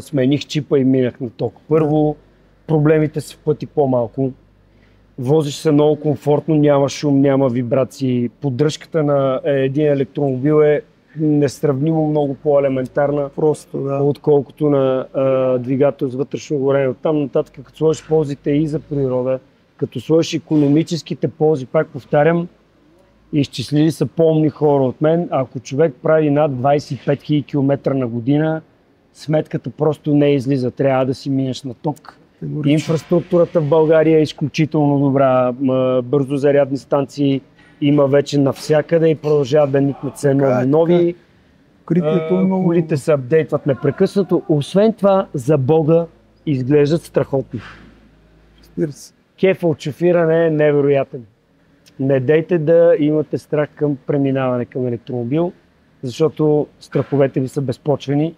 Смених чипа и минах на ток. Първо, проблемите са в пъти по-малко. Возиш се много комфортно, няма шум, няма вибрации. Поддръжката на един електромобил е несравнимо много по-елементарна, Просто, да. отколкото на двигател с вътрешно горене. Оттам нататък, като сложиш ползите и за природа, като сложиш икономическите ползи, пак повтарям, изчислили са по-умни хора от мен. Ако човек прави над 25 000 км на година, сметката просто не излиза. Трябва да си минеш на ток. Инфраструктурата в България е изключително добра. Бързо зарядни станции има вече навсякъде и продължават да никнат се нови. Колите се апдейтват непрекъснато. Освен това, за Бога, изглеждат страхотно. Кефа от шофиране е невероятен. Не дейте да имате страх към преминаване към електромобил, защото страховете ви са безпочвени.